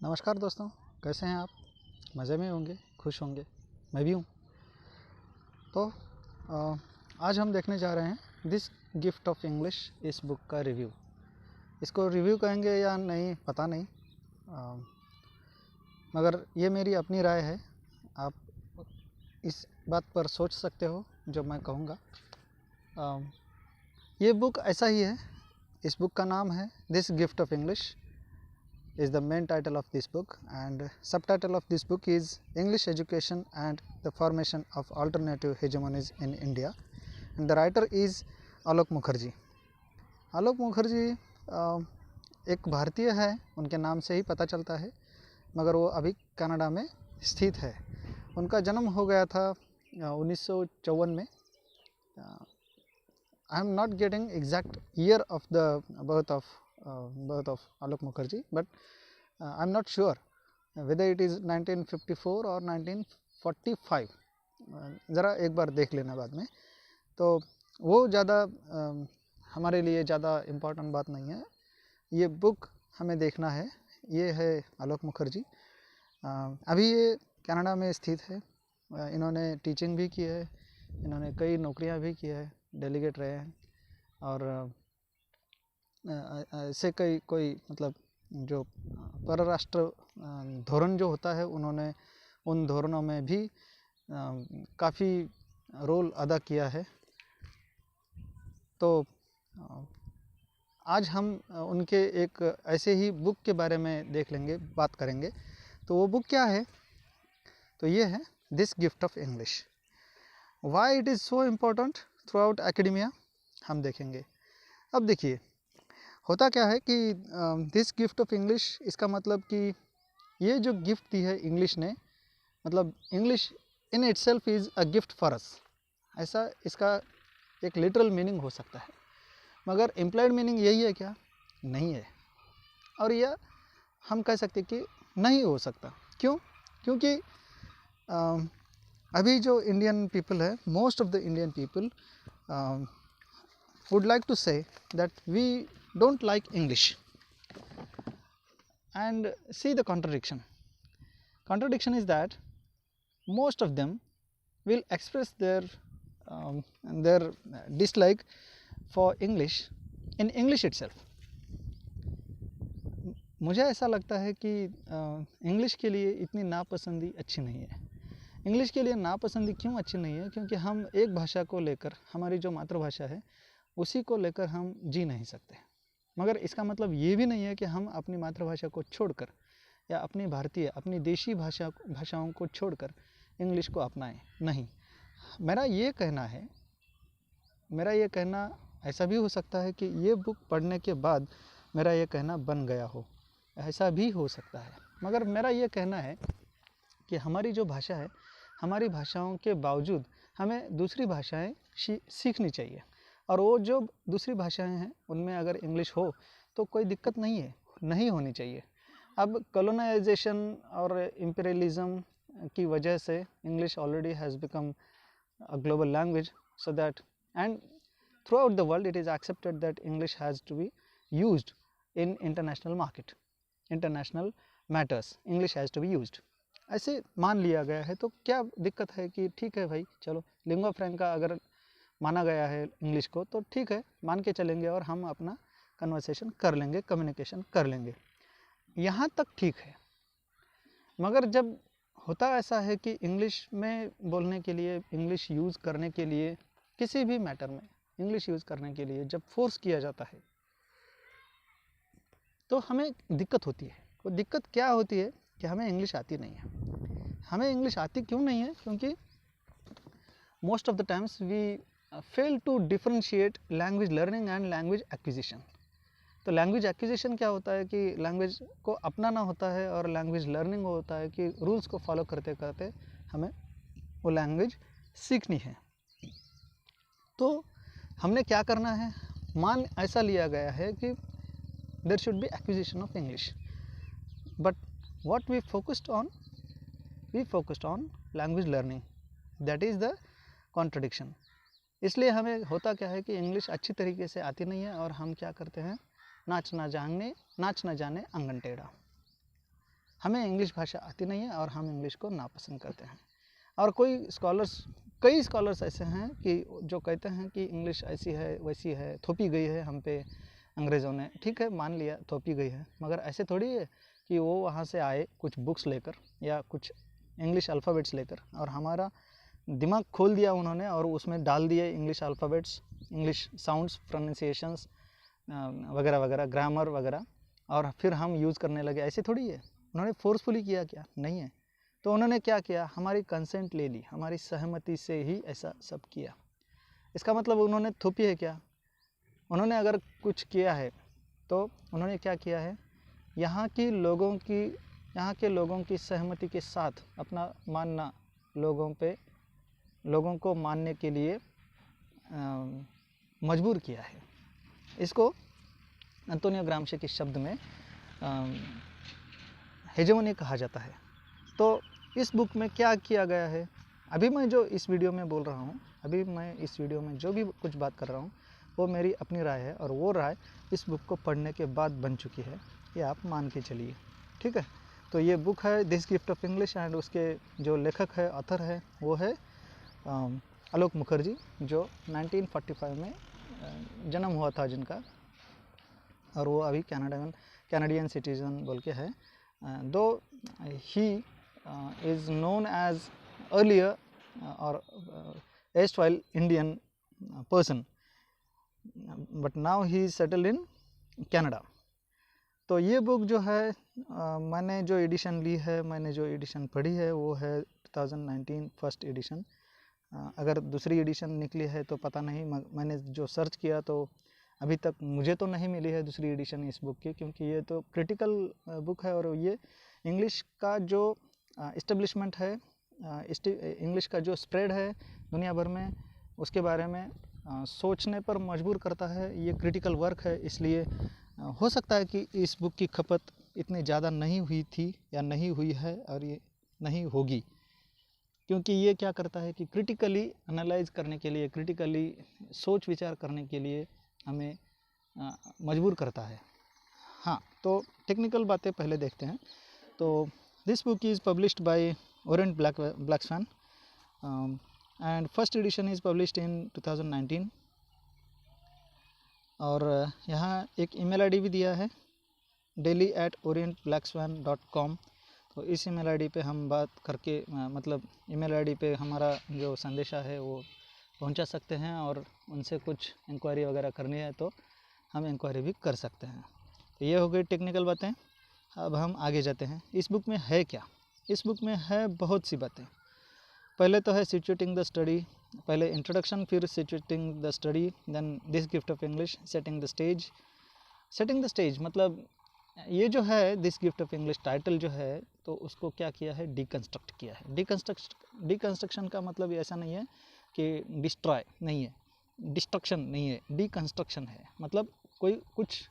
नमस्कार दोस्तों, कैसे हैं आप? मज़े में होंगे, खुश होंगे, मैं भी हूँ। तो आज हम देखने जा रहे हैं दिस गिफ्ट ऑफ इंग्लिश इस बुक का रिव्यू। इसको रिव्यू कहेंगे या नहीं पता नहीं, मगर ये मेरी अपनी राय है। आप इस बात पर सोच सकते हो जो मैं कहूँगा। ये बुक ऐसा ही है। इस बुक का नाम है this gift of English is the main title of this book, and subtitle of this book is English Education and the Formation of Alternative Hegemonies in India, and the writer is आलोक मुखर्जी। आलोक मुखर्जी एक भारतीय है, उनके नाम से ही पता चलता है, मगर वो अभी कनाडा में स्थित है। उनका जन्म हो गया था 1954 में। I am not getting exact year of the birth of Alok Mukherjee, but I'm not sure whether it is 1954 or 1945। ज़रा एक बार देख लेना बाद में। तो वो ज़्यादा हमारे लिए ज़्यादा इम्पोर्टेंट बात नहीं है। ये बुक हमें देखना है। ये है आलोक मुखर्जी। अभी ये कनाडा में स्थित है। इन्होंने टीचिंग भी की है, इन्होंने कई नौकरियां भी की है, डेलीगेट रहे हैं, और ऐसे कोई मतलब जो परराष्ट्र धोरण जो होता है, उन्होंने उन धोरणों में भी काफ़ी रोल अदा किया है। तो आज हम उनके एक ऐसे ही बुक के बारे में देख लेंगे, बात करेंगे। तो वो बुक क्या है? तो ये है this gift of English. Why it is so important through out academia, हम देखेंगे। अब देखिए, होता क्या है कि दिस गिफ्ट ऑफ इंग्लिश, इसका मतलब कि ये जो गिफ्ट दी है इंग्लिश ने, मतलब English in itself is a gift for अस, ऐसा इसका एक लिटरल मीनिंग हो सकता है। मगर इम्प्लाइड मीनिंग यही है क्या? नहीं है। और यह हम कह सकते कि नहीं हो सकता। क्यों? क्योंकि अभी जो इंडियन पीपल है, most of the Indian people would like to say that we don't like English. And see the contradiction. Contradiction is that most of them will express their dislike for English in English itself. मुझे ऐसा लगता है कि English के लिए इतनी नापसंदी अच्छी नहीं है। इंग्लिश के लिए नापसंदी क्यों अच्छी नहीं है? क्योंकि हम एक भाषा को लेकर, हमारी जो मातृभाषा है उसी को लेकर हम जी नहीं सकते। मगर इसका मतलब ये भी नहीं है कि हम अपनी मातृभाषा को छोड़कर या अपनी भारतीय, अपनी देशी भाषाओं को छोड़कर इंग्लिश को अपनाएं। नहीं, मेरा ये कहना ऐसा भी हो सकता है कि ये बुक पढ़ने के बाद मेरा ये कहना बन गया हो, ऐसा भी हो सकता है। मगर मेरा ये कहना है कि हमारी जो भाषा है, हमारी भाषाओं के बावजूद हमें दूसरी भाषाएं सीखनी चाहिए। और वो जो दूसरी भाषाएं हैं उनमें अगर इंग्लिश हो तो कोई दिक्कत नहीं है, नहीं होनी चाहिए। अब कॉलोनाइजेशन और इम्पीरियलिज्म की वजह से English already has become a global language, so that and throughout the world it is accepted that English has to be used in international market, international matters, English has to be used, ऐसे मान लिया गया है। तो क्या दिक्कत है कि ठीक है भाई, चलो लिंगुआ फ्रैंका अगर माना गया है इंग्लिश को, तो ठीक है, मान के चलेंगे और हम अपना कन्वर्सेशन कर लेंगे, कम्युनिकेशन कर लेंगे, यहाँ तक ठीक है। मगर जब होता ऐसा है कि इंग्लिश में बोलने के लिए, इंग्लिश यूज़ करने के लिए, किसी भी मैटर में इंग्लिश यूज़ करने के लिए जब फोर्स किया जाता है तो हमें दिक्कत होती है। वो दिक्कत क्या होती है कि हमें इंग्लिश आती नहीं है। हमें इंग्लिश आती क्यों नहीं है? क्योंकि most of the times we fail to differentiate language learning and language acquisition. तो लैंग्वेज एक्विजिशन क्या होता है कि लैंग्वेज को अपनाना होता है, और लैंग्वेज लर्निंग होता है कि रूल्स को फॉलो करते करते हमें वो लैंग्वेज सीखनी है। तो हमने क्या करना है? मान ऐसा लिया गया है कि there should be acquisition of English, but what we focused on language learning, that is the contradiction. इसलिए हमें होता क्या है कि इंग्लिश अच्छी तरीके से आती नहीं है, और हम क्या करते हैं? नाच ना जाने आंगन टेढ़ा। हमें इंग्लिश भाषा आती नहीं है और हम इंग्लिश को नापसंद करते हैं। और कई स्कॉलर्स ऐसे हैं कि जो कहते हैं कि इंग्लिश ऐसी है वैसी है, थोपी गई है हम पे अंग्रेज़ों ने। ठीक है, मान लिया थोपी गई है, मगर ऐसे थोड़ी है कि वो वहाँ से आए कुछ बुक्स लेकर या कुछ इंग्लिश अल्फ़ाबेट्स लेकर और हमारा दिमाग खोल दिया उन्होंने और उसमें डाल दिए English alphabets, English sounds, pronunciations वगैरह वगैरह, ग्रामर वगैरह, और फिर हम यूज़ करने लगे। ऐसे थोड़ी है, उन्होंने फोर्सफुली किया क्या? नहीं है। तो उन्होंने क्या किया? हमारी कंसेंट ले ली, हमारी सहमति से ही ऐसा सब किया। इसका मतलब उन्होंने थोपी है क्या? उन्होंने अगर कुछ किया है तो उन्होंने क्या किया है? यहाँ के लोगों की सहमति के साथ अपना मानना लोगों को मानने के लिए मजबूर किया है। इसको अंतोनियो ग्राम्शी के शब्द में हेजेमनी कहा जाता है। तो इस बुक में क्या किया गया है? अभी मैं जो इस वीडियो में बोल रहा हूँ, अभी मैं इस वीडियो में जो भी कुछ बात कर रहा हूँ वो मेरी अपनी राय है और वो राय इस बुक को पढ़ने के बाद बन चुकी है, ये आप मान के चलिए। ठीक है, तो ये बुक है this gift of English and उसके जो लेखक है, ऑथर है, वो है आलोक मुखर्जी, जो 1945 में जन्म हुआ था जिनका, और वो अभी कैनेडियन सिटीज़न बोल के है। दो ही is known as earlier or erstwhile Indian person, but now he is settled in Canada। तो ये बुक जो है मैंने जो एडिशन ली है, मैंने जो एडिशन पढ़ी है वो है 2019 फर्स्ट एडिशन। अगर दूसरी एडिशन निकली है तो पता नहीं, मैंने जो सर्च किया तो अभी तक मुझे तो नहीं मिली है दूसरी एडिशन इस बुक की, क्योंकि ये तो क्रिटिकल बुक है और ये इंग्लिश का जो इस्टेब्लिशमेंट है, इंग्लिश का जो स्प्रेड है दुनिया भर में, उसके बारे में सोचने पर मजबूर करता है। ये क्रिटिकल वर्क है, इसलिए हो सकता है कि इस बुक की खपत इतनी ज़्यादा नहीं हुई थी या नहीं हुई है और ये नहीं होगी, क्योंकि ये क्या करता है कि क्रिटिकली एनालाइज करने के लिए, क्रिटिकली सोच विचार करने के लिए हमें मजबूर करता है। हाँ, तो टेक्निकल बातें पहले देखते हैं। तो this book is published by Orient Blackswan and first edition is published in 2019। और यहाँ एक ईमेल आईडी भी दिया है daily@orientblackswan.com। तो इस ईमेल आईडी पे हम बात करके मतलब ईमेल आईडी पे हमारा जो संदेशा है वो पहुंचा सकते हैं, और उनसे कुछ इंक्वायरी वगैरह करनी है तो हम इंक्वायरी भी कर सकते हैं। तो ये हो गई टेक्निकल बातें। अब हम आगे जाते हैं। इस बुक में है क्या? इस बुक में है बहुत सी बातें। पहले तो है सिचुएटिंग द स्टडी, पहले इंट्रोडक्शन, फिर situating the study, then this gift of English, setting the stage. Setting the stage मतलब ये जो है this gift of English title जो है, तो उसको क्या किया है? डिकंस्ट्रक्ट किया है। डिकंस्ट्रक्शन का मतलब ऐसा नहीं है कि डिस्ट्रॉय नहीं है, डिस्ट्रक्शन नहीं है, डिकंस्ट्रक्शन है। मतलब कोई कुछ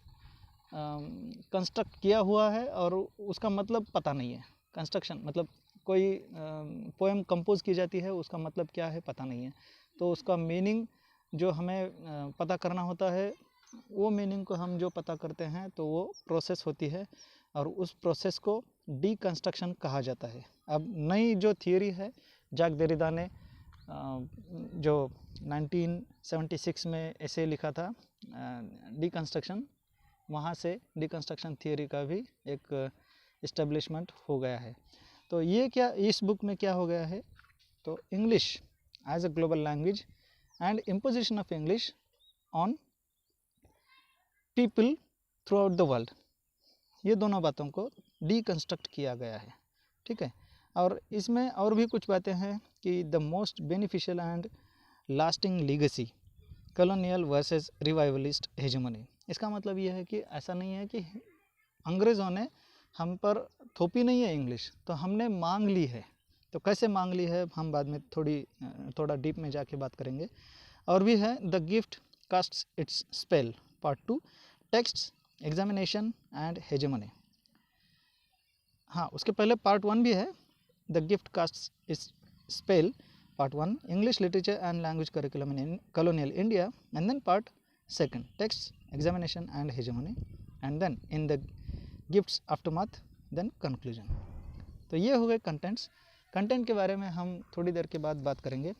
कंस्ट्रक्ट किया हुआ है और उसका मतलब पता नहीं है। कंस्ट्रक्शन मतलब कोई पोएम कंपोज की जाती है, उसका मतलब क्या है पता नहीं है, तो उसका मीनिंग जो हमें पता करना होता है, वो मीनिंग को हम जो पता करते हैं तो वो प्रोसेस होती है, और उस प्रोसेस को डिकंस्ट्रक्शन कहा जाता है। अब नई जो थियोरी है, जैक देरिडा ने जो 1976 में ऐसे लिखा था डिकंस्ट्रक्शन, वहाँ से डिकंस्ट्रक्शन थियोरी का भी एक इस्टेब्लिशमेंट हो गया है। तो ये क्या इस बुक में क्या हो गया है? तो English as a global language and imposition of English on people throughout the world, ये दोनों बातों को डिकंस्ट्रक्ट किया गया है। ठीक है, और इसमें और भी कुछ बातें हैं कि the most beneficial and lasting legacy colonial versus revivalist hegemony. इसका मतलब ये है कि ऐसा नहीं है कि अंग्रेज़ों ने हम पर थोपी नहीं है इंग्लिश, तो हमने मांग ली है। तो कैसे मांग ली है हम बाद में थोड़ा डीप में जाके बात करेंगे। और भी है the gift castes it's spell part 2, texts, examination and hegemony. हाँ, उसके पहले पार्ट 1 भी है, the gift castes it's spell part 1, English literature and language curriculum in colonial India, and then part 2, texts, examination and hegemony, and then in the gifts aftermath, then conclusion। तो ये हो गए contents. Content के बारे में हम थोड़ी देर के बाद बात करेंगे।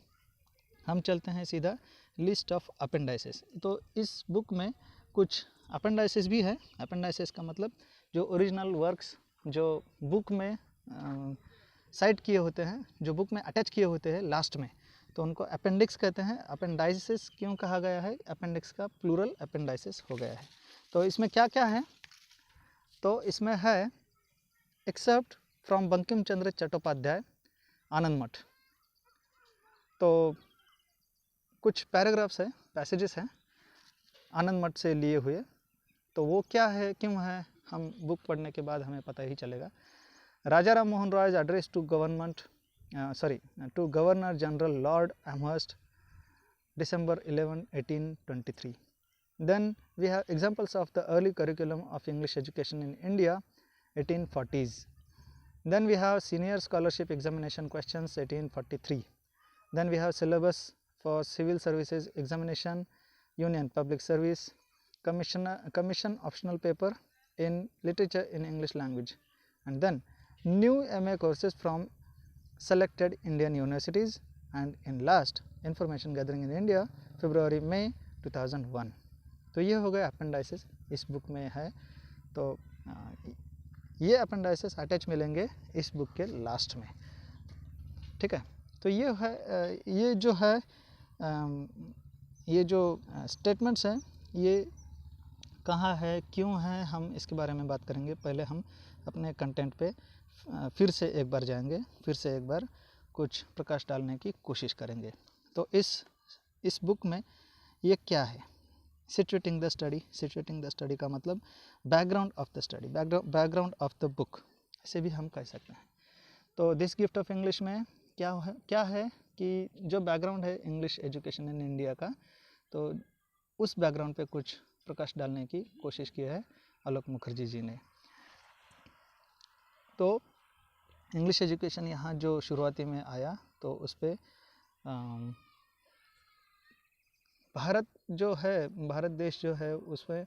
हम चलते हैं सीधा लिस्ट ऑफ अपेंडाइसेस। तो इस बुक में कुछ अपेंडाइसेस भी है। अपेंडाइसेस का मतलब जो ओरिजिनल वर्क्स जो बुक में साइट किए होते हैं, जो बुक में अटैच किए होते हैं लास्ट में, तो उनको अपेंडिक्स कहते हैं। अपेंडाइसेस क्यों कहा गया है? अपेंडिक्स का प्लूरल अपेंडाइसेस हो गया है। तो इसमें क्या क्या है? तो इसमें है एक्सेप्ट फ्रॉम बंकिम चंद्र चट्टोपाध्याय आनंद मठ। तो कुछ पैराग्राफ्स है, पैसेजेस हैं आनंद मठ से लिए हुए। तो वो क्या है, क्यों है, हम बुक पढ़ने के बाद हमें पता ही चलेगा। राजा Ram Mohan रॉय's address to Governor General Lord Amherst, December 11, 1823. Then we have examples of the early curriculum of English education in India, 1840s. Then we have senior scholarship examination questions, 1843. Then we have syllabus for civil services examination, Union Public Service, commission optional paper in literature in English language, and then new MA courses from selected Indian universities, and in last information gathering in India, February-May 2001. तो ये हो गया अपेंडाइसेस इस book में है। तो ये अपेंडाइसेस attach मिलेंगे इस बुक के लास्ट में, ठीक है। तो ये है, ये जो है, ये जो स्टेटमेंट्स हैं ये कहाँ है, क्यों है, हम इसके बारे में बात करेंगे। पहले हम अपने कंटेंट पे फिर से एक बार जाएंगे, फिर से एक बार कुछ प्रकाश डालने की कोशिश करेंगे। तो इस बुक में ये क्या है? Situating the study. Situating the study का मतलब background of the study, background of the book, ऐसे भी हम कह सकते हैं। तो दिस गिफ्ट ऑफ इंग्लिश में क्या है कि जो बैकग्राउंड है इंग्लिश एजुकेशन इन इंडिया का, तो उस बैकग्राउंड पे कुछ प्रकाश डालने की कोशिश की है आलोक मुखर्जी जी ने। तो इंग्लिश एजुकेशन यहाँ जो शुरुआती में आया, तो उस पर भारत जो है, भारत देश जो है, उसमें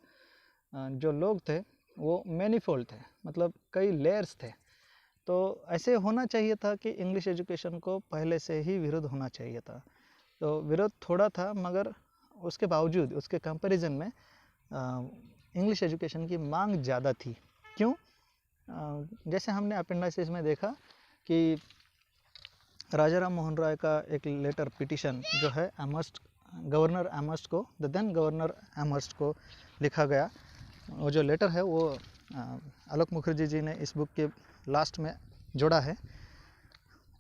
जो लोग थे वो मैनीफोल्ड थे, मतलब कई लेयर्स थे। तो ऐसे होना चाहिए था कि इंग्लिश एजुकेशन को पहले से ही विरोध होना चाहिए था। तो विरोध थोड़ा था, मगर उसके बावजूद, उसके कंपैरिजन में इंग्लिश एजुकेशन की मांग ज़्यादा थी। क्यों? जैसे हमने अपेंडाइसिस में देखा कि राजा राम मोहन राय का एक लेटर पिटीशन जो है गवर्नर एमहर्स्ट को, द देन गवर्नर एमहर्स्ट को लिखा गया। वो जो लेटर है वो आलोक मुखर्जी जी ने इस बुक के लास्ट में जोड़ा है।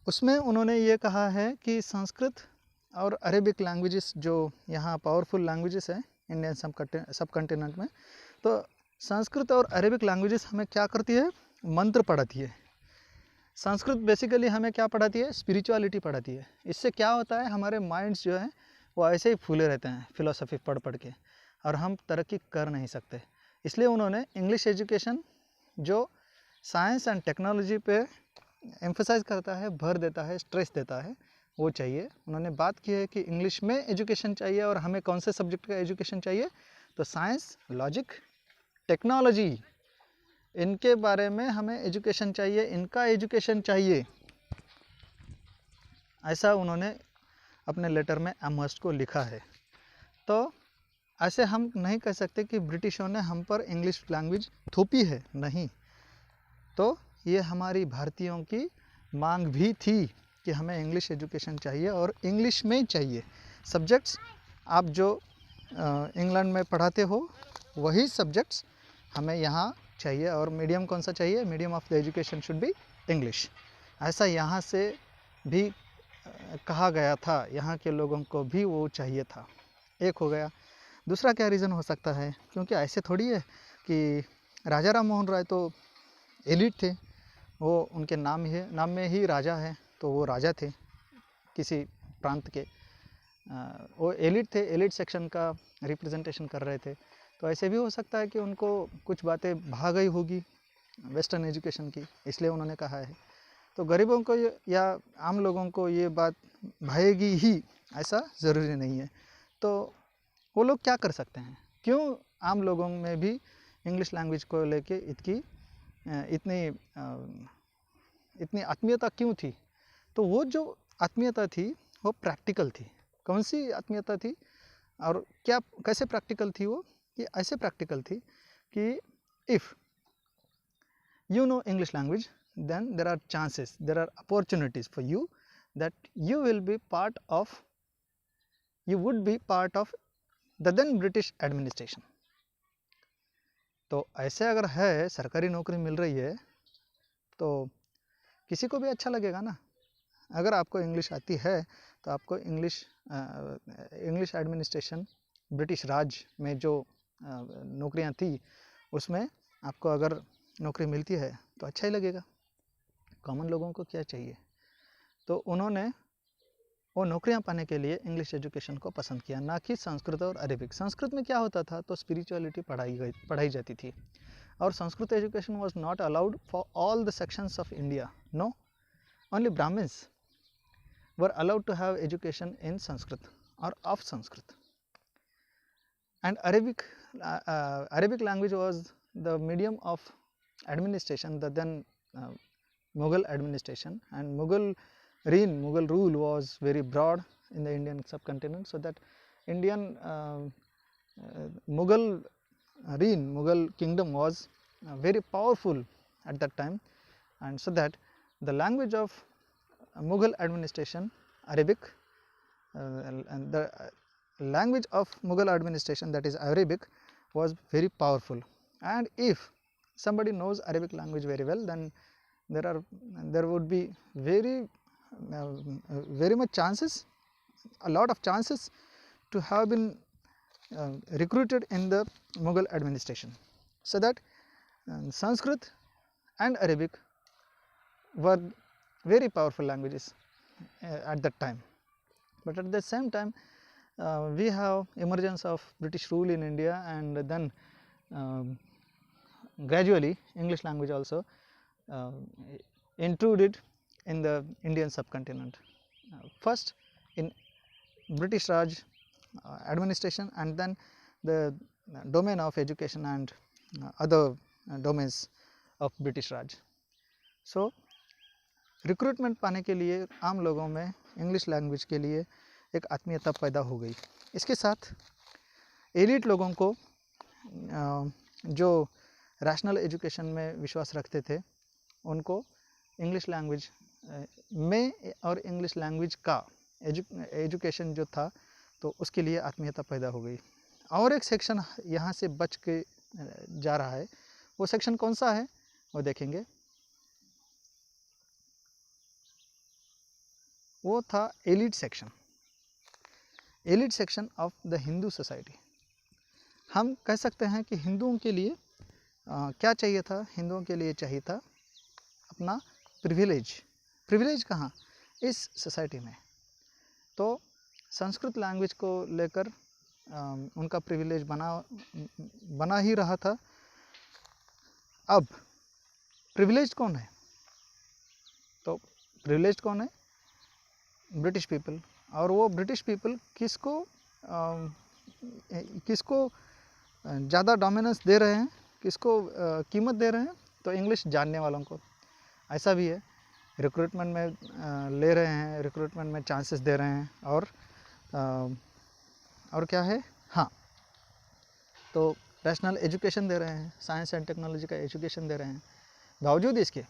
उसमें उन्होंने ये कहा है कि संस्कृत और अरेबिक लैंग्वेजेस जो यहाँ पावरफुल लैंग्वेजेस है इंडियन सब कॉन्टिनेंट में, तो संस्कृत और अरेबिक लैंग्वेजेस हमें क्या करती है? मंत्र पढ़ाती है। संस्कृत बेसिकली हमें क्या पढ़ाती है? स्पिरिचुअलिटी पढ़ाती है। इससे क्या होता है, हमारे माइंड्स जो हैं वो ऐसे ही फूले रहते हैं फिलोसफी पढ़ के, और हम तरक्की कर नहीं सकते। इसलिए उन्होंने इंग्लिश एजुकेशन जो साइंस एंड टेक्नोलॉजी पे एम्फसाइज करता है, भर देता है, स्ट्रेस देता है, वो चाहिए। उन्होंने बात की है कि इंग्लिश में एजुकेशन चाहिए, और हमें कौन से सब्जेक्ट का एजुकेशन चाहिए? तो साइंस, लॉजिक, टेक्नोलॉजी, इनके बारे में हमें एजुकेशन चाहिए, इनका एजुकेशन चाहिए। ऐसा उन्होंने अपने लेटर में एमहर्स्ट को लिखा है। तो ऐसे हम नहीं कह सकते कि ब्रिटिशों ने हम पर इंग्लिश लैंग्वेज थोपी है, नहीं। तो ये हमारी भारतीयों की मांग भी थी कि हमें इंग्लिश एजुकेशन चाहिए, और इंग्लिश में चाहिए। सब्जेक्ट्स आप जो इंग्लैंड में पढ़ाते हो वही सब्जेक्ट्स हमें यहाँ चाहिए, और मीडियम कौन सा चाहिए? Medium of the education should be English. ऐसा यहाँ से भी कहा गया था, यहाँ के लोगों को भी वो चाहिए था। एक हो गया। दूसरा क्या रीज़न हो सकता है? क्योंकि ऐसे थोड़ी है कि राजा राम मोहन राय तो एलिट थे, वो उनके नाम में ही राजा है, तो वो राजा थे किसी प्रांत के, वो एलिट थे, एलिट सेक्शन का रिप्रेजेंटेशन कर रहे थे। तो ऐसे भी हो सकता है कि उनको कुछ बातें भा गई होगी वेस्टर्न एजुकेशन की, इसलिए उन्होंने कहा है। तो गरीबों को या आम लोगों को ये बात भाएगी ही, ऐसा ज़रूरी नहीं है। तो वो लोग क्या कर सकते हैं? क्यों आम लोगों में भी इंग्लिश लैंग्वेज को लेके इतनी इतनी आत्मीयता क्यों थी? तो वो जो आत्मीयता थी वो प्रैक्टिकल थी। कौन सी आत्मीयता थी और क्या कैसे प्रैक्टिकल थी वो? ये ऐसे प्रैक्टिकल थी कि if you know English language, then there are chances, there are opportunities for you that you will be part of, you would be part of the then British administration. तो ऐसे अगर है, सरकारी नौकरी मिल रही है तो किसी को भी अच्छा लगेगा ना। अगर आपको इंग्लिश आती है तो आपको इंग्लिश एडमिनिस्ट्रेशन, ब्रिटिश राज में जो नौकरियां थी उसमें आपको अगर नौकरी मिलती है तो अच्छा ही लगेगा। कॉमन लोगों को क्या चाहिए? तो उन्होंने वो नौकरियां पाने के लिए इंग्लिश एजुकेशन को पसंद किया, ना कि संस्कृत और अरेबिक। संस्कृत में क्या होता था, तो स्पिरिचुअलिटी पढ़ाई जाती थी, और Sanskrit education was not allowed for all the sections of India. No, only Brahmins were allowed to have education in Sanskrit or of Sanskrit. And Arabic language was the medium of administration, the then Mughal administration, and Mughal rule was very broad in the Indian subcontinent, so that Indian Mughal kingdom was very powerful at that time, and so that the language of Mughal administration, Arabic, and the language of Mughal administration, that is Arabic, was very powerful. And if somebody knows Arabic language very well, then there would be very much chances, a lot of chances to have been recruited in the Mughal administration. So that Sanskrit and Arabic were very powerful languages at that time. But at the same time, we have emergence of British rule in India, and then gradually English language also intruded in the Indian subcontinent. First in British Raj administration, and then the domain of education and other domains of British Raj. So recruitment पाने के लिए आम लोगों में English language के लिए एक आत्मीयता पैदा हो गई। इसके साथ एलिट लोगों को जो रैशनल एजुकेशन में विश्वास रखते थे, उनको इंग्लिश लैंग्वेज में और इंग्लिश लैंग्वेज का एजुकेशन जो था, तो उसके लिए आत्मीयता पैदा हो गई। और एक सेक्शन यहाँ से बच के जा रहा है, वो सेक्शन कौन सा है वो देखेंगे। वो था elite section, elite section of the Hindu society. हम कह सकते हैं कि हिंदुओं के लिए क्या चाहिए था? हिंदुओं के लिए चाहिए था अपना प्रिविलेज। प्रिविलेज कहाँ? इस सोसाइटी में। तो संस्कृत लैंग्वेज को लेकर उनका प्रिविलेज बना ही रहा था। अब प्रिविलेज कौन है? तो प्रिविलेज कौन है? British people. और वो ब्रिटिश पीपल किसको ज़्यादा डोमिनेंस दे रहे हैं, किसको कीमत दे रहे हैं? तो इंग्लिश जानने वालों को। ऐसा भी है, रिक्रूटमेंट में ले रहे हैं, रिक्रूटमेंट में चांसेस दे रहे हैं, और क्या है, हाँ, तो रैशनल एजुकेशन दे रहे हैं, साइंस एंड टेक्नोलॉजी का एजुकेशन दे रहे हैं। बावजूद इसके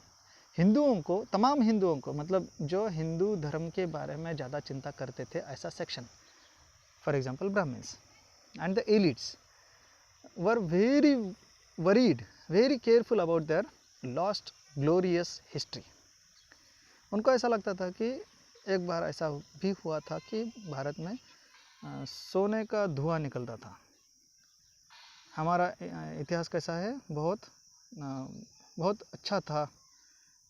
हिंदुओं को, तमाम हिंदुओं को, मतलब जो हिंदू धर्म के बारे में ज़्यादा चिंता करते थे, ऐसा section, for example Brahmins and the elites were very worried, very careful about their lost glorious history. उनको ऐसा लगता था कि एक बार ऐसा भी हुआ था कि भारत में सोने का धुआं निकलता था। हमारा इतिहास कैसा है? बहुत अच्छा था,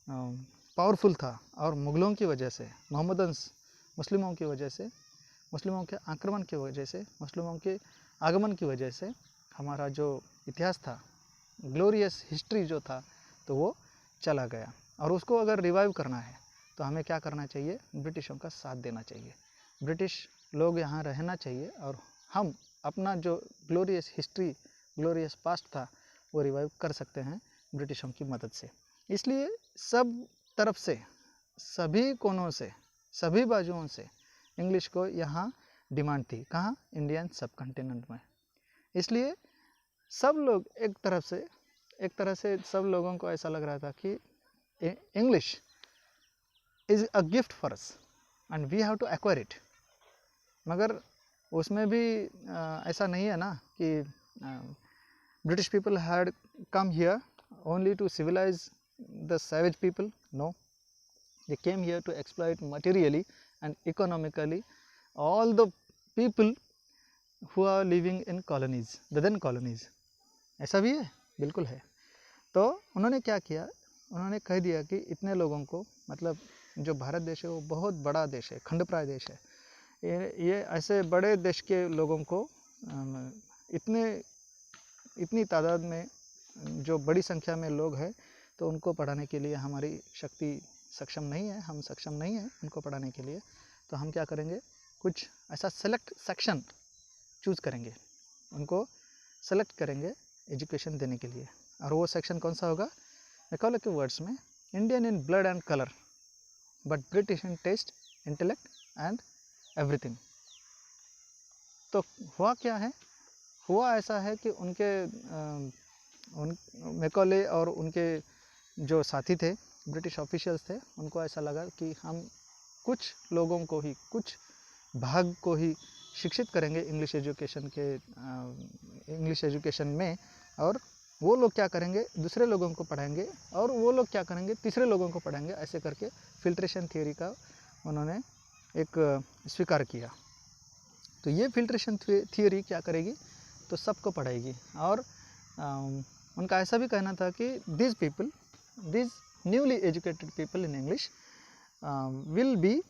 पावरफुल था, और मुग़लों की वजह से, मोहम्मदन्स मुस्लिमों की वजह से, मुस्लिमों के आक्रमण की वजह से, मुस्लिमों के आगमन की वजह से हमारा जो इतिहास था, ग्लोरियस हिस्ट्री जो था, तो वो चला गया। और उसको अगर रिवाइव करना है तो हमें क्या करना चाहिए? ब्रिटिशों का साथ देना चाहिए, ब्रिटिश लोग यहाँ रहना चाहिए, और हम अपना जो ग्लोरियस हिस्ट्री, ग्लोरियस पास्ट था, वो रिवाइव कर सकते हैं ब्रिटिशों की मदद से। इसलिए सब तरफ से, सभी कोनों से, सभी बाजुओं से इंग्लिश को यहाँ डिमांड थी। कहाँ? इंडियन सब कॉन्टिनेंट में। इसलिए सब लोग एक तरह से सब लोगों को ऐसा लग रहा था कि English is a gift for us and we have to acquire it. मगर उसमें भी ऐसा नहीं है ना कि British people had come here only to civilize the savage people. No, they came here to exploit materially and economically all the people who are living in colonies, the then colonies। ऐसा भी है, बिल्कुल है। तो उन्होंने क्या किया, उन्होंने कह दिया कि इतने लोगों को, मतलब जो भारत देश है वो बहुत बड़ा देश है, खंडप्राय देश है। ये ऐसे बड़े देश के लोगों को इतनी तादाद में, जो बड़ी संख्या में लोग हैं, तो उनको पढ़ाने के लिए हमारी शक्ति सक्षम नहीं है, हम सक्षम नहीं है उनको पढ़ाने के लिए। तो हम क्या करेंगे, कुछ ऐसा सेलेक्ट सेक्शन चूज़ करेंगे, उनको सेलेक्ट करेंगे एजुकेशन देने के लिए। और वो सेक्शन कौन सा होगा? मैकॉले के वर्ड्स में, Indian in blood and colour but British in taste, intellect and everything. तो हुआ क्या है, हुआ ऐसा है कि मैकॉले और उनके जो साथी थे, ब्रिटिश ऑफिशियल्स थे, उनको ऐसा लगा कि हम कुछ लोगों को ही, कुछ भाग को ही शिक्षित करेंगे इंग्लिश एजुकेशन में, और वो लोग क्या करेंगे, दूसरे लोगों को पढ़ाएंगे, और वो लोग क्या करेंगे, तीसरे लोगों को पढ़ाएंगे। ऐसे करके फिल्ट्रेशन थियोरी का उन्होंने एक स्वीकार किया। तो ये फिल्ट्रेशन थियोरी क्या करेगी, तो सबको पढ़ाएगी। और उनका ऐसा भी कहना था कि these newly educated people in English will be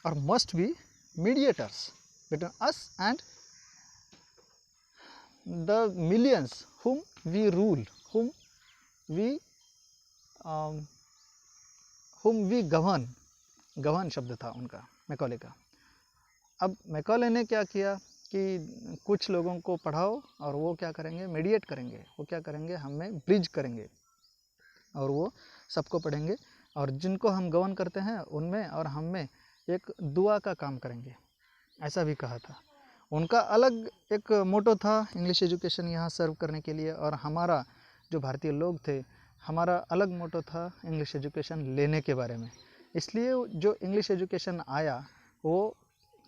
or must be mediators between us and the millions whom we rule, whom we govern शब्द था उनका, मैकॉले का। अब मैकॉले ने क्या किया कि कुछ लोगों को पढ़ाओ और वो क्या करेंगे, मीडिएट करेंगे, वो क्या करेंगे, हमें ब्रिज करेंगे और वो सबको पढ़ेंगे, और जिनको हम गवर्न करते हैं उनमें और हम में एक दुआ का काम करेंगे, ऐसा भी कहा था। उनका अलग एक मोटो था इंग्लिश एजुकेशन यहाँ सर्व करने के लिए, और हमारा जो भारतीय लोग थे, हमारा अलग मोटो था इंग्लिश एजुकेशन लेने के बारे में। इसलिए जो इंग्लिश एजुकेशन आया वो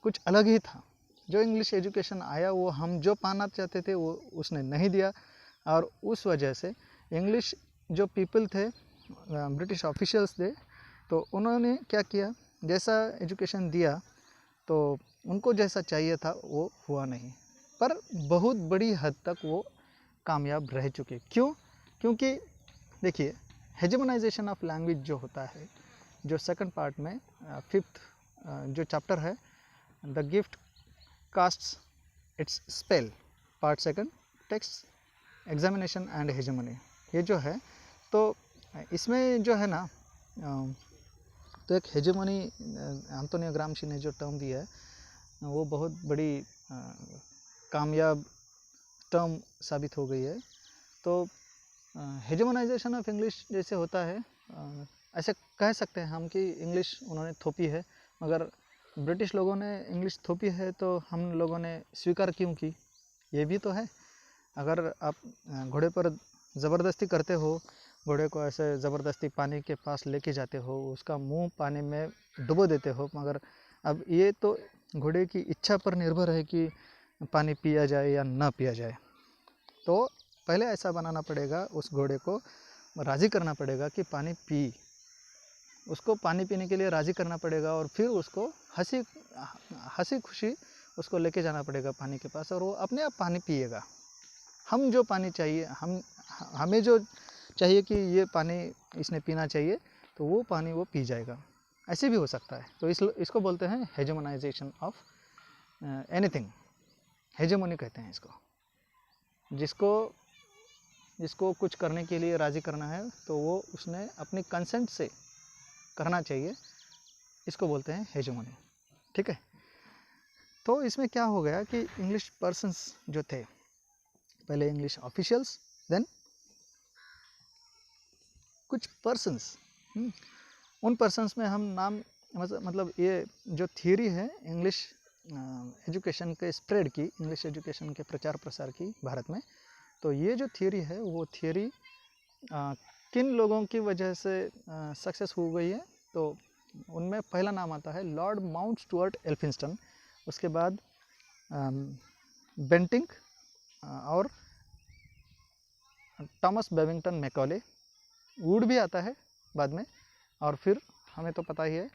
कुछ अलग ही था। जो इंग्लिश एजुकेशन आया वो हम जो पाना चाहते थे वो उसने नहीं दिया, और उस वजह से इंग्लिश जो पीपल थे, ब्रिटिश ऑफिशियल्स थे, तो उन्होंने क्या किया, जैसा एजुकेशन दिया तो उनको जैसा चाहिए था वो हुआ नहीं, पर बहुत बड़ी हद तक वो कामयाब रह चुके। क्यों? क्योंकि देखिए, हेजेमोनाइजेशन ऑफ लैंग्वेज जो होता है, जो सेकंड पार्ट में 5th जो चैप्टर है, the gift castes it's spell, part 2, text examination and hegemony, ये जो है, तो इसमें जो है ना, तो एक हेजेमनी एंटोनियो ग्राम्शी ने जो टर्म दी है वो बहुत बड़ी कामयाब टर्म साबित हो गई है। तो हेजेमोनाइजेशन ऑफ इंग्लिश जैसे होता है, ऐसे कह सकते हैं हम कि इंग्लिश उन्होंने थोपी है, मगर ब्रिटिश लोगों ने इंग्लिश थोपी है तो हम लोगों ने स्वीकार क्यों की, ये भी तो है। अगर आप घोड़े पर ज़बरदस्ती करते हो, घोड़े को ऐसे ज़बरदस्ती पानी के पास लेके जाते हो, उसका मुंह पानी में डुबो देते हो, मगर अब ये तो घोड़े की इच्छा पर निर्भर है कि पानी पिया जाए या ना पिया जाए। तो पहले ऐसा बनाना पड़ेगा, उस घोड़े को राज़ी करना पड़ेगा कि पानी पी, उसको पानी पीने के लिए राज़ी करना पड़ेगा, और फिर उसको हंसी खुशी उसको लेके जाना पड़ेगा पानी के पास, और वो अपने आप पानी पिएगा। हम जो पानी चाहिए, हमें जो चाहिए कि ये पानी इसने पीना चाहिए, तो वो पानी वो पी जाएगा। ऐसे भी हो सकता है। तो इसको बोलते हैं हेजेमोनाइजेशन ऑफ एनीथिंग, हेजेमोनी कहते हैं इसको। जिसको कुछ करने के लिए राज़ी करना है तो वो उसने अपनी कंसेंट से करना चाहिए, इसको बोलते हैं हेजेमोनी। ठीक है। तो इसमें क्या हो गया कि इंग्लिश पर्सन्स जो थे, पहले इंग्लिश ऑफिशियल्स, देन कुछ पर्सन्स उन पर्सन्स में हम नाम मतलब ये जो थियरी है इंग्लिश एजुकेशन के स्प्रेड की, इंग्लिश एजुकेशन के प्रचार प्रसार की भारत में, तो ये जो थियरी है वो थियरी किन लोगों की वजह से सक्सेस हो गई है, तो उनमें पहला नाम आता है लॉर्ड माउंट स्टुअर्ट एल्फिंस्टन, उसके बाद बेंटिंक और थॉमस बेबिंगटन मैकॉले, वुड भी आता है बाद में, और फिर हमें तो पता ही है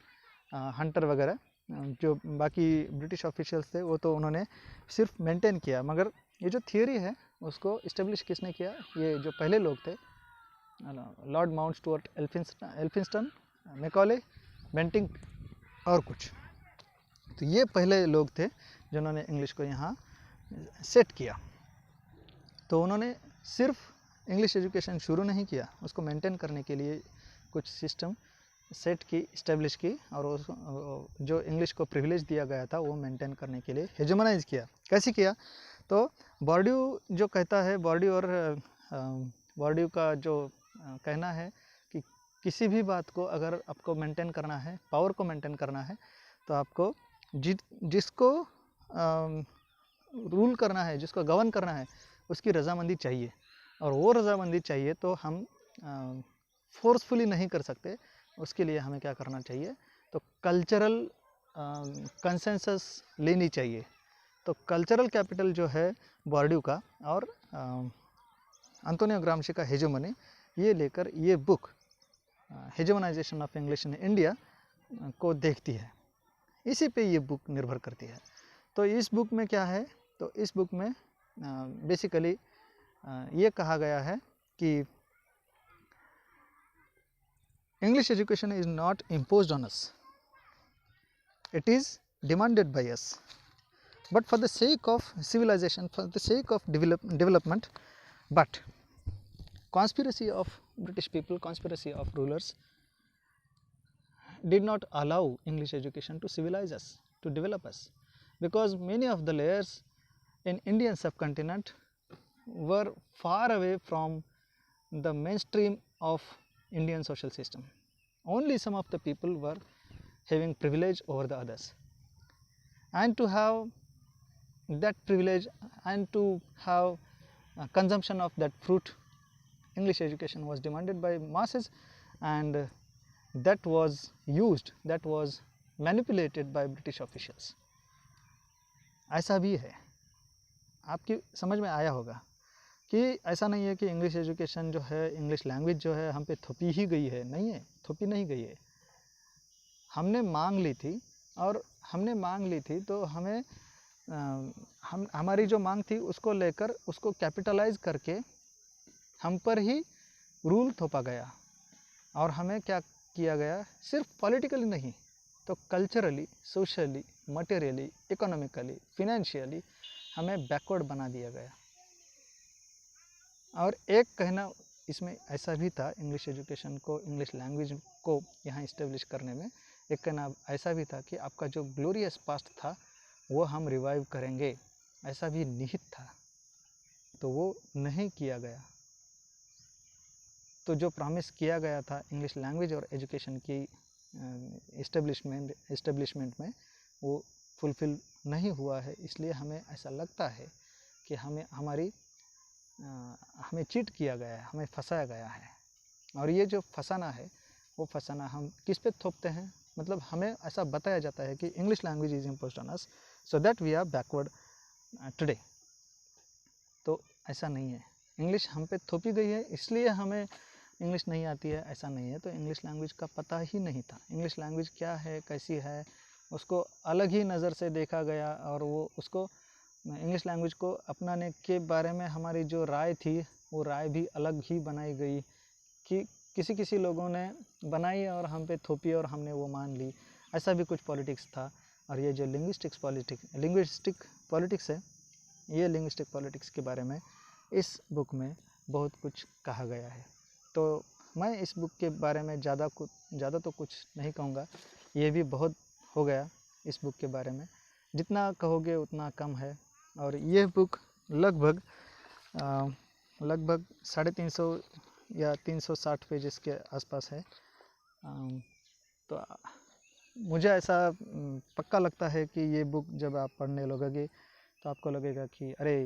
हंटर वगैरह, जो बाकी ब्रिटिश ऑफिशियल्स थे वो तो उन्होंने सिर्फ मेंटेन किया, मगर ये जो थियरी है उसको इस्टेब्लिश किसने किया, ये जो पहले लोग थे Lord mount Stuart Elphinstone, Macaulay, Bentinck और कुछ, तो ये पहले लोग थे जिन्होंने इंग्लिश को यहाँ सेट किया। तो उन्होंने सिर्फ इंग्लिश एजुकेशन शुरू नहीं किया, उसको मेंटेन करने के लिए कुछ सिस्टम सेट की, इस्टेब्लिश की, और उस जो इंग्लिश को प्रिविलेज दिया गया था वो मेंटेन करने के लिए हेजेमोनाइज किया। कैसे किया, तो बॉर्ड्यू जो कहता है, बॉर्ड्यू का जो कहना है कि किसी भी बात को अगर आपको मेंटेन करना है, पावर को मेंटेन करना है, तो आपको जिसको रूल करना है, जिसको गवर्न करना है, उसकी रजामंदी चाहिए, और वो रजामंदी चाहिए तो हम फोर्सफुली नहीं कर सकते, उसके लिए हमें क्या करना चाहिए, तो कल्चरल कंसेंसस लेनी चाहिए। तो कल्चरल कैपिटल जो है बॉर्ड्यू का और अंतोनियो ग्राम्शी का हेजेमनी, ये लेकर ये book hegemonization of English in India को देखती है, इसी पे ये बुक निर्भर करती है। तो इस बुक में क्या है, तो इस बुक में बेसिकली ये कहा गया है कि English education is not imposed on us, it is demanded by us, but for the sake of civilization, for the sake of development, but conspiracy of British people, conspiracy of rulers did not allow English education to civilize us, to develop us, because many of the layers in Indian subcontinent were far away from the mainstream of Indian social system. Only some of the people were having privilege over the others, and to have that privilege and to have consumption of that fruit, English education was demanded by masses, and that was used, that was manipulated by British officials. ऐसा भी है, आपकी समझ में आया होगा कि ऐसा नहीं है कि इंग्लिश एजुकेशन जो है, इंग्लिश लैंग्वेज जो है हम पे थोपी ही गई है, नहीं है, थोपी नहीं गई है, हमने मांग ली थी, और हमने मांग ली थी तो हमें हमारी जो मांग थी उसको लेकर, उसको कैपिटलाइज करके हम पर ही रूल थोपा गया, और हमें क्या किया गया, सिर्फ पॉलिटिकली नहीं तो culturally, socially, materially, economically, financially हमें बैकवर्ड बना दिया गया। और एक कहना इसमें ऐसा भी था, इंग्लिश एजुकेशन को, इंग्लिश लैंग्वेज को यहाँ इस्टेब्लिश करने में एक कहना ऐसा भी था कि आपका जो ग्लोरियस पास्ट था वो हम रिवाइव करेंगे, ऐसा भी निहित था, तो वो नहीं किया गया। तो जो प्रॉमिस किया गया था इंग्लिश लैंग्वेज और एजुकेशन की इस्टेब्लिशमेंट में, वो फुलफ़िल नहीं हुआ है, इसलिए हमें ऐसा लगता है कि हमें चीट किया गया है, हमें फंसाया गया है। और ये जो फंसाना है, वो फंसाना हम किस पे थोपते हैं, मतलब हमें ऐसा बताया जाता है कि English language is imposed on us so that we are backward today. तो ऐसा नहीं है, इंग्लिश हम पे थोपी गई है इसलिए हमें इंग्लिश नहीं आती है, ऐसा नहीं है। तो इंग्लिश लैंग्वेज का पता ही नहीं था, इंग्लिश लैंग्वेज क्या है, कैसी है, उसको अलग ही नज़र से देखा गया, और वो उसको इंग्लिश लैंग्वेज को अपनाने के बारे में हमारी जो राय थी वो राय भी अलग ही बनाई गई, कि किसी लोगों ने बनाई और हम पे थोपी और हमने वो मान ली, ऐसा भी कुछ पॉलिटिक्स था। और ये जो लिंग्विस्टिक पॉलिटिक्स है, ये लिंग्विस्टिक पॉलिटिक्स के बारे में इस बुक में बहुत कुछ कहा गया है। तो मैं इस बुक के बारे में ज़्यादा तो कुछ नहीं कहूँगा, ये भी बहुत हो गया इस बुक के बारे में, जितना कहोगे उतना कम है। और ये बुक लगभग 350 या 360 पेजेस के आसपास है। तो मुझे ऐसा पक्का लगता है कि ये बुक जब आप पढ़ने लगोगे तो आपको लगेगा कि अरे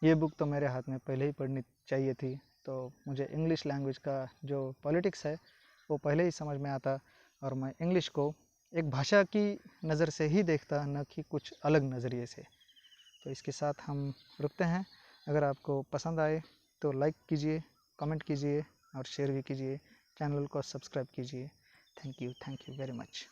ये बुक तो मेरे हाथ में पहले ही पढ़नी चाहिए थी। तो मुझे इंग्लिश लैंग्वेज का जो पॉलिटिक्स है वो पहले ही समझ में आता, और मैं इंग्लिश को एक भाषा की नज़र से ही देखता, न कि कुछ अलग नज़रिए से। तो इसके साथ हम रुकते हैं। अगर आपको पसंद आए तो लाइक कीजिए, कमेंट कीजिए और शेयर भी कीजिए। चैनल को सब्सक्राइब कीजिए। Thank you very much.